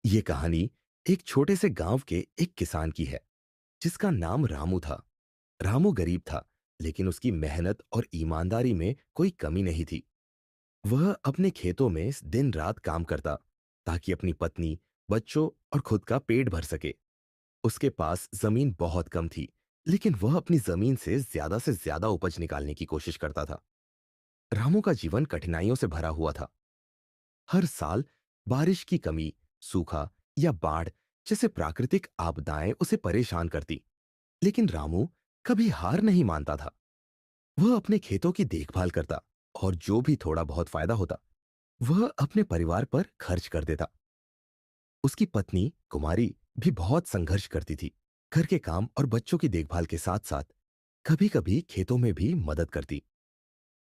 ये कहानी एक छोटे से गांव के एक किसान की है जिसका नाम रामू था। रामू गरीब था, लेकिन उसकी मेहनत और ईमानदारी में कोई कमी नहीं थी। वह अपने खेतों में दिन रात काम करता ताकि अपनी पत्नी, बच्चों और खुद का पेट भर सके। उसके पास जमीन बहुत कम थी, लेकिन वह अपनी जमीन से ज्यादा उपज निकालने की कोशिश करता था। रामू का जीवन कठिनाइयों से भरा हुआ था। हर साल बारिश की कमी, सूखा या बाढ़ जैसे प्राकृतिक आपदाएं उसे परेशान करती, लेकिन रामू कभी हार नहीं मानता था। वह अपने खेतों की देखभाल करता और जो भी थोड़ा बहुत फायदा होता वह अपने परिवार पर खर्च कर देता। उसकी पत्नी कुमारी भी बहुत संघर्ष करती थी। घर के काम और बच्चों की देखभाल के साथ साथ कभी कभी खेतों में भी मदद करती।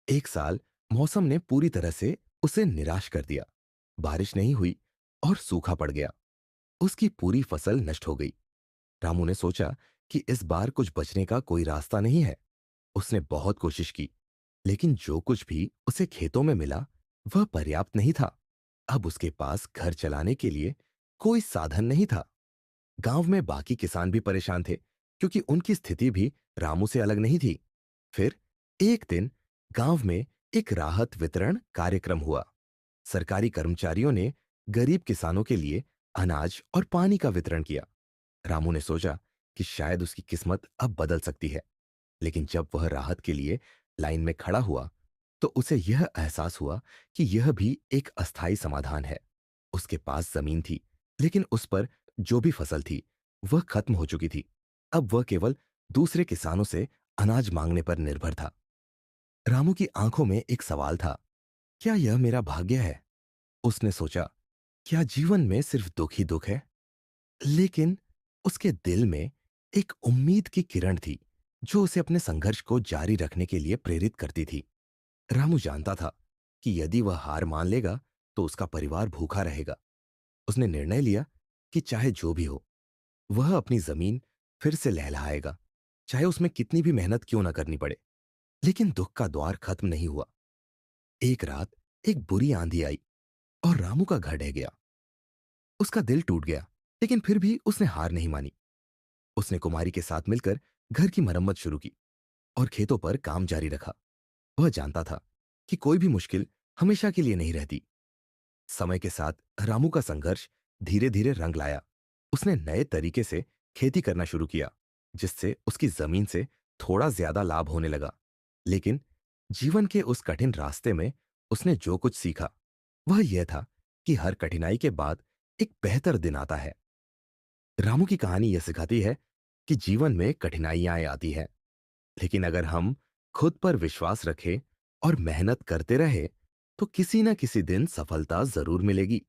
एक साल मौसम ने पूरी तरह से उसे निराश कर दिया। बारिश नहीं हुई और सूखा पड़ गया। उसकी पूरी फसल नष्ट हो गई। रामू ने सोचा कि इस बार कुछ बचने का कोई रास्ता नहीं है। उसने बहुत कोशिश की, लेकिन जो कुछ भी उसे खेतों में मिला वह पर्याप्त नहीं था। अब उसके पास घर चलाने के लिए कोई साधन नहीं था। गांव में बाकी किसान भी परेशान थे, क्योंकि उनकी स्थिति भी रामू से अलग नहीं थी। फिर एक दिन गांव में एक राहत वितरण कार्यक्रम हुआ। सरकारी कर्मचारियों ने गरीब किसानों के लिए अनाज और पानी का वितरण किया। रामू ने सोचा कि शायद उसकी किस्मत अब बदल सकती है। लेकिन जब वह राहत के लिए लाइन में खड़ा हुआ, तो उसे यह एहसास हुआ कि यह भी एक अस्थायी समाधान है। उसके पास जमीन थी, लेकिन उस पर जो भी फसल थी वह खत्म हो चुकी थी। अब वह केवल दूसरे किसानों से अनाज मांगने पर निर्भर था। रामू की आंखों में एक सवाल था, क्या यह मेरा भाग्य है? उसने सोचा, क्या जीवन में सिर्फ दुख ही दुख है? लेकिन उसके दिल में एक उम्मीद की किरण थी, जो उसे अपने संघर्ष को जारी रखने के लिए प्रेरित करती थी। रामू जानता था कि यदि वह हार मान लेगा तो उसका परिवार भूखा रहेगा। उसने निर्णय लिया कि चाहे जो भी हो, वह अपनी जमीन फिर से लहलहाएगा, चाहे उसमें कितनी भी मेहनत क्यों ना करनी पड़े। लेकिन दुख का द्वार खत्म नहीं हुआ। एक रात एक बुरी आंधी आई और रामू का घर ढह गया। उसका दिल टूट गया, लेकिन फिर भी उसने हार नहीं मानी। उसने कुमारी के साथ मिलकर घर की मरम्मत शुरू की और खेतों पर काम जारी रखा। वह जानता था कि कोई भी मुश्किल हमेशा के लिए नहीं रहती। समय के साथ रामू का संघर्ष धीरे धीरे रंग लाया। उसने नए तरीके से खेती करना शुरू किया, जिससे उसकी जमीन से थोड़ा ज्यादा लाभ होने लगा। लेकिन जीवन के उस कठिन रास्ते में उसने जो कुछ सीखा वह यह था कि हर कठिनाई के बाद एक बेहतर दिन आता है। रामू की कहानी यह सिखाती है कि जीवन में कठिनाइयां आती हैं, लेकिन अगर हम खुद पर विश्वास रखें और मेहनत करते रहे तो किसी न किसी दिन सफलता जरूर मिलेगी।